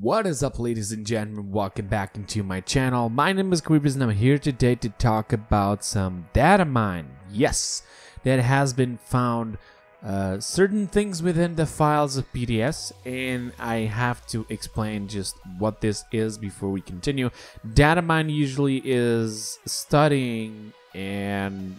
What is up, ladies and gentlemen? Welcome back into my channel. My name is Kreepers and I'm here today to talk about some Datamine. Yes, that has been found certain things within the files of PDS, and I have to explain just what this is before we continue. Datamine usually is studying and,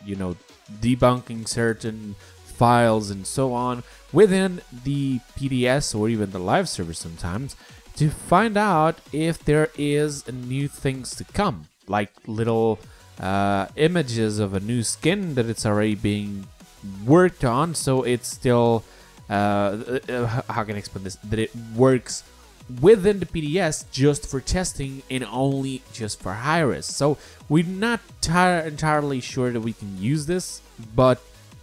debunking certain files and so on within the PDS or even the live server sometimes, to find out if there is new things to come, like little images of a new skin that it's already being worked on, so it's still how can I explain this, that it works within the PDS just for testing and only just for high risk. So we're not entirely sure that we can use this, but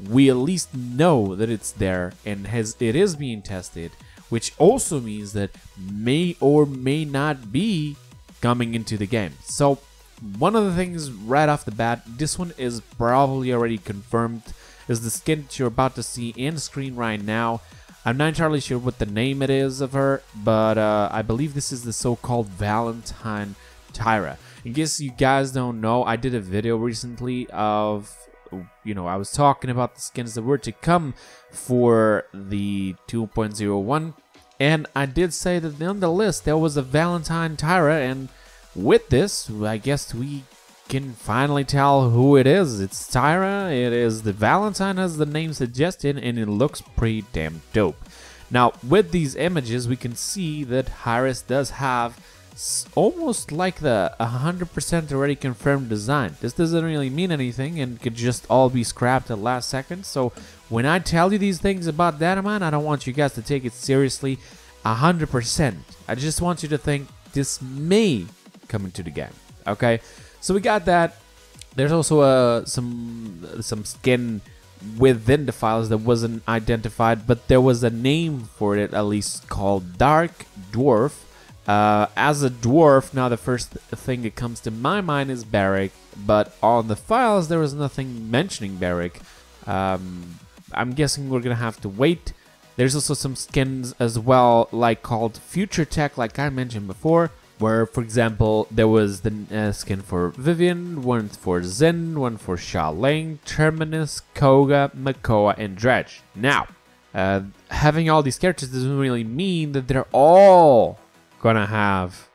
we at least know that it's there and it is being tested, which also means that may or may not be coming into the game. So one of the things right off the bat, this one is probably already confirmed, is the skin that you're about to see in screen right now. I'm not entirely sure what the name it is of her, but I believe this is the so-called Valentine Tyra. In case you guys don't know, I did a video recently of, I was talking about the skins that were to come for the 2.01, and I did say that on the list there was a Valentine Tyra, and with this, I guess we can finally tell who it is. It's Tyra. It is the Valentine, as the name suggested, and it looks pretty damn dope. Now, with these images, we can see that Hyris does have almost like the 100% already confirmed design. This doesn't really mean anything and could just all be scrapped at last second. So when I tell you these things about Datamine, I don't want you guys to take it seriously 100%. I just want you to think this may come into the game. Okay, so we got that. There's also some skin within the files that wasn't identified, but there was a name for it, at least, called Dark Dwarf. As a dwarf, now the first thing that comes to my mind is Barrick, but on the files there was nothing mentioning Barrick. I'm guessing we're gonna have to wait. There's also some skins as well, like called Future Tech, like I mentioned before, where, for example, there was the skin for Vivian, one for Zen, one for Xiaoling, Terminus, Koga, Makoa, and Dredge. Now, having all these characters doesn't really mean that they're all gonna have,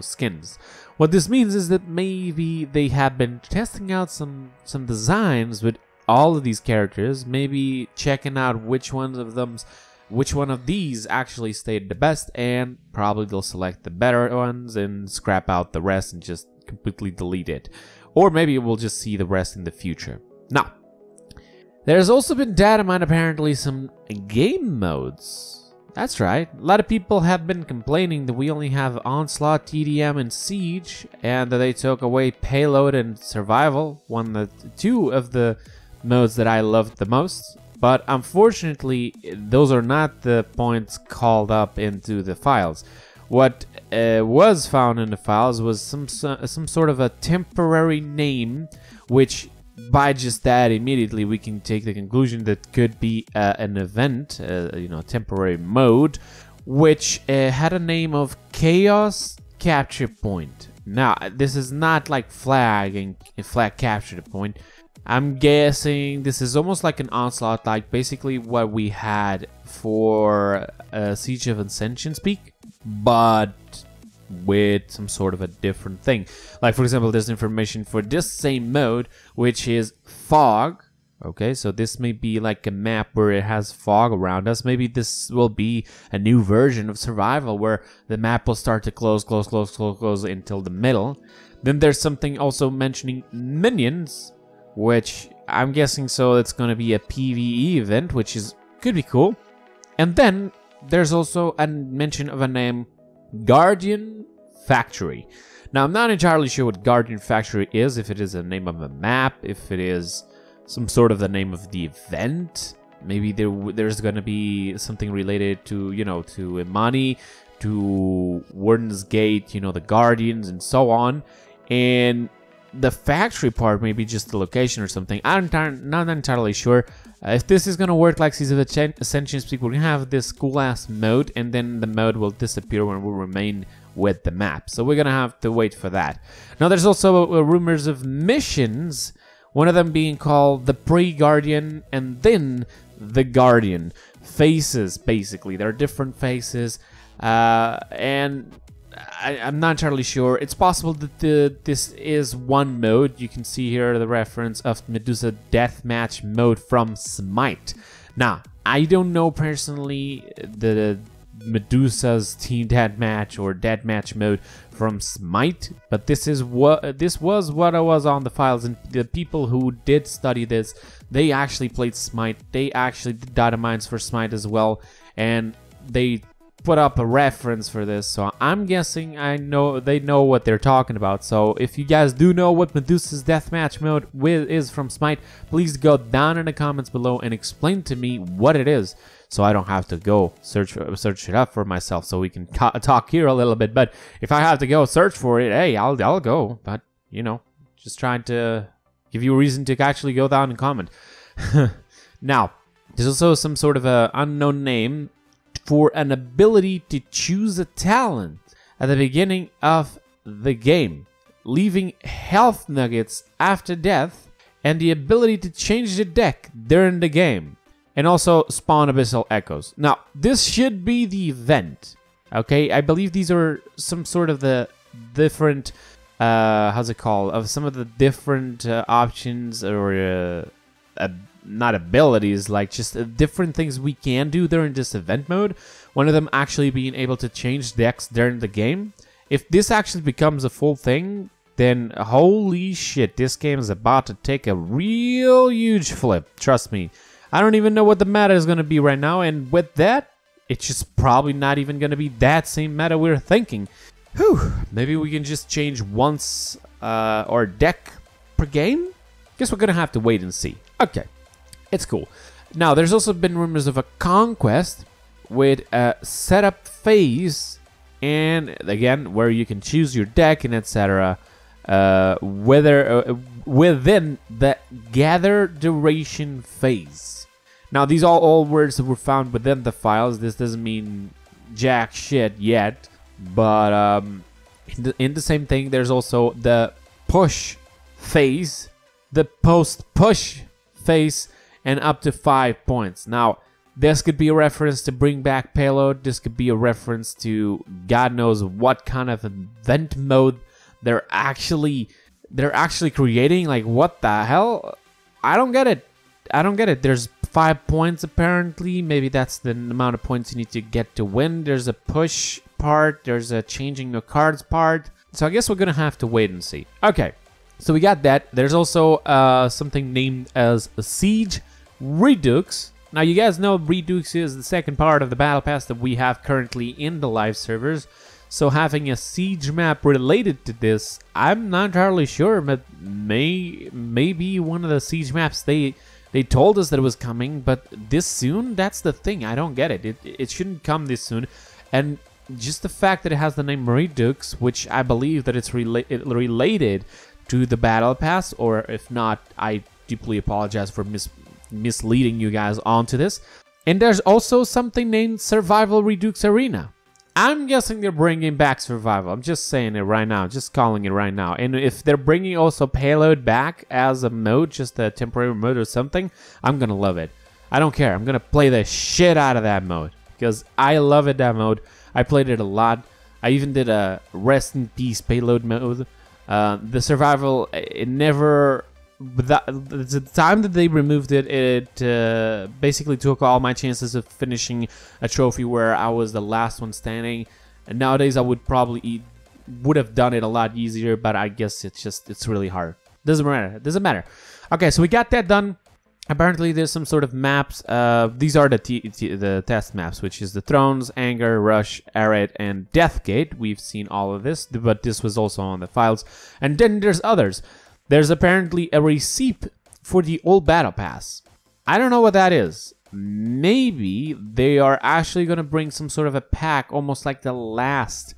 skins. What this means is that maybe they have been testing out some designs with all of these characters, maybe checking out which one of these actually stayed the best, and probably they'll select the better ones and scrap out the rest and just completely delete it. Or maybe we'll just see the rest in the future. Now, there's also been Datamine apparently some game modes. That's right, a lot of people have been complaining that we only have Onslaught, TDM, and Siege, and that they took away Payload and Survival, two of the modes that I loved the most. But unfortunately, those are not the points called up into the files. What was found in the files was some sort of a temporary name, which by just that immediately we can take the conclusion that could be an event, temporary mode, which had a name of Chaos Capture Point. Now, this is not like flag capture point. I'm guessing this is almost like an Onslaught, like basically what we had for Siege of Ascension's Peak, but with some sort of a different thing. Like, for example, there's information for this same mode, which is fog. Okay, so this may be like a map where it has fog around us. Maybe this will be a new version of survival where the map will start to close until the middle. Then there's something also mentioning minions, which I'm guessing so it's going to be a PvE event, which could be cool. And then there's also a mention of a name, Guardian Factory. Now, I'm not entirely sure what Guardian Factory is, if it is a name of a map, if it is some sort of the name of the event. Maybe there's going to be something related to, to Imani, to Warden's Gate, the Guardians, and so on. And the factory part, maybe just the location or something. I'm not entirely sure. If this is gonna work like Seas of Ascension Speak, we're gonna have this cool-ass mode, and then the mode will disappear when we remain with the map. So we're gonna have to wait for that. Now, there's also rumors of missions, one of them being called the Pre-Guardian and then the Guardian. Phases, basically. There are different phases, and I'm not entirely sure. It's possible that this is one mode. You can see here the reference of Medusa Deathmatch mode from Smite. Now, I don't know personally the Medusa's Team Deathmatch or Deathmatch mode from Smite, but this was what I was on the files, and the people who did study this, they actually played Smite. They actually did Datamines for Smite as well, and they put up a reference for this, so I'm guessing they know what they're talking about. So if you guys do know what Medusa's Deathmatch mode is from Smite, please go down in the comments below and explain to me what it is, so I don't have to go search it up for myself, so we can talk here a little bit. But if I have to go search for it, hey, I'll go. But you know, just trying to give you a reason to actually go down and comment. Now, there's also some sort of a unknown name for an ability to choose a talent at the beginning of the game, leaving health nuggets after death, and the ability to change the deck during the game, and also spawn abyssal echoes. Now, this should be the event, okay? I believe these are some sort of the different, how's it called? Of some of the different options or not abilities, like just different things we can do during this event mode. One of them actually being able to change decks during the game. If this actually becomes a full thing, then holy shit, this game is about to take a real huge flip. Trust me. I don't even know what the meta is going to be right now, and with that, it's just probably not even going to be that same meta we're thinking. Whew, maybe we can just change once our deck per game? Guess we're going to have to wait and see. Okay. It's cool. Now, there's also been rumors of a conquest with a setup phase, and again, where you can choose your deck and etc. Within the gather duration phase. Now, these are all words that were found within the files. This doesn't mean jack shit yet, but in the same thing, there's also the push phase, the post-push phase, and up to 5 points. Now, this could be a reference to bring back payload. This could be a reference to God knows what kind of event mode they're actually creating. Like, what the hell? I don't get it. There's 5 points apparently. Maybe that's the amount of points you need to get to win. There's a push part. There's a changing the cards part. So I guess we're gonna have to wait and see. Okay. So we got that. There's also something named as a Siege Redux. Now, you guys know Redux is the second part of the Battle Pass that we have currently in the live servers. So having a siege map related to this, I'm not entirely sure, but maybe one of the siege maps they told us that it was coming, but this soon? That's the thing. I don't get it. It shouldn't come this soon. And just the fact that it has the name Redux, which I believe that it's related to the Battle Pass, or if not, I deeply apologize for misleading you guys onto this. And there's also something named Survival Redux Arena. I'm guessing they're bringing back Survival. I'm just saying it right now, just calling it right now. And if they're bringing also Payload back as a mode, just a temporary mode or something, I'm gonna love it. I don't care. I'm gonna play the shit out of that mode because I love it, that mode. I played it a lot. I even did a Rest in Peace Payload mode. The Survival, it never... the time that they removed it, it basically took all my chances of finishing a trophy where I was the last one standing. And nowadays I would probably would have done it a lot easier, but I guess it's really hard. Doesn't matter. Okay, so we got that done. Apparently there's some sort of maps. These are the test maps, which is the Thrones, Anger, Rush, Arid, and Deathgate. We've seen all of this, but this was also on the files. And then there's others. There's apparently a receipt for the old Battle Pass. I don't know what that is. Maybe they are actually going to bring some sort of a pack, almost like the last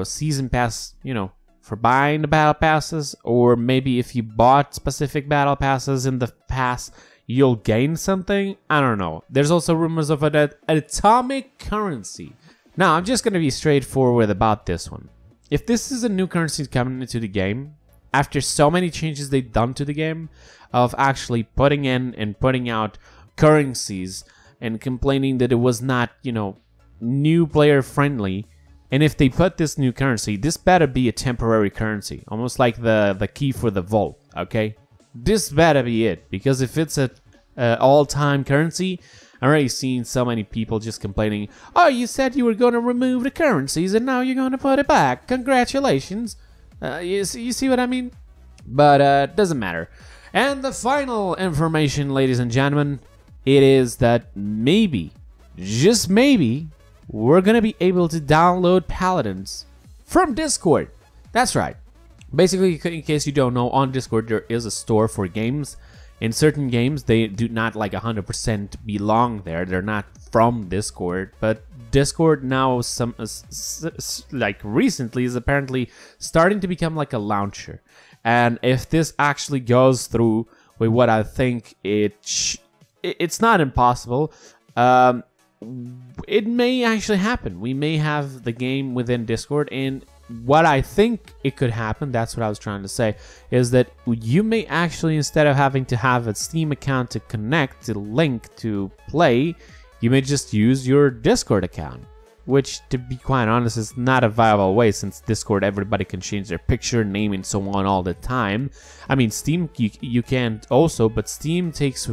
Season Pass, you know, for buying the battle passes, or maybe if you bought specific battle passes in the past, you'll gain something. I don't know. There's also rumors of an atomic currency. Now, I'm just going to be straightforward about this one. If this is a new currency coming into the game, after so many changes they've done to the game, of actually putting in and putting out currencies and complaining that it was not, you know, new player friendly, and if they put this new currency, this better be a temporary currency, almost like the key for the vault, okay? This better be it, because if it's a all-time currency, I've already seen so many people just complaining, oh, you said you were going to remove the currencies and now you're going to put it back. Congratulations. You see what I mean? But it doesn't matter. And the final information, ladies and gentlemen, it is that maybe, just maybe, we're going to be able to download Paladins from Discord. That's right. Basically, in case you don't know, on Discord there is a store for games. In certain games, they do not like 100% belong there. They're not from Discord, but Discord now, like recently, is apparently starting to become like a launcher. And if this actually goes through with what I think it's not impossible. It may actually happen. We may have the game within Discord, and what I think it could happen, that's what I was trying to say, is that you may actually, instead of having to have a Steam account to connect, to link, to play, you may just use your Discord account. Which, to be quite honest, is not a viable way, since Discord, everybody can change their picture, name, and so on all the time. I mean, Steam, you can also, but Steam takes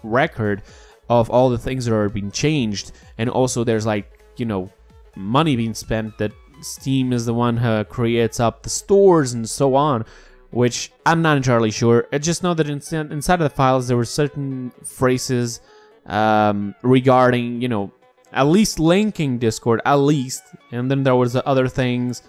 record of all the things that are being changed, and also there's, like, you know, money being spent that Steam is the one who creates up the stores and so on, which I'm not entirely sure. I just know that inside of the files there were certain phrases regarding, you know, at least linking Discord, at least, and then there was the other things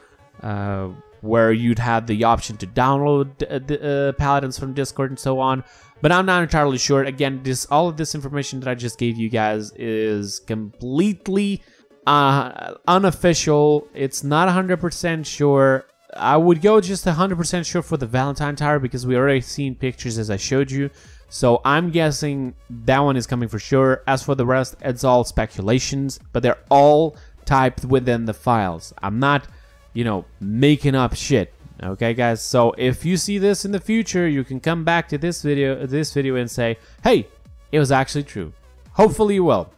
where you'd have the option to download the Paladins from Discord and so on. But I'm not entirely sure. Again, all of this information that I just gave you guys is completely unofficial. It's not 100% sure. I would go just 100% sure for the Valentine Tower because we already seen pictures as I showed you. So I'm guessing that one is coming for sure. As for the rest, it's all speculations, but they're all typed within the files. I'm not, you know, making up shit. Okay, guys. So if you see this in the future, you can come back to this video and say, hey, it was actually true. Hopefully you will.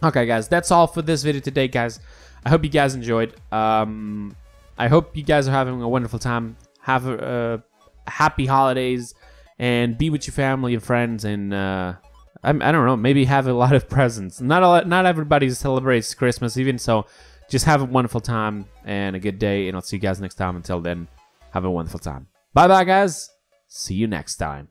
Okay, guys, that's all for this video today, guys. I hope you guys enjoyed. I hope you guys are having a wonderful time. Have a happy holidays, and be with your family and friends, and I don't know, maybe have a lot of presents. Not everybody celebrates Christmas, even so. Just have a wonderful time and a good day, and I'll see you guys next time. Until then, have a wonderful time. Bye bye, guys. See you next time.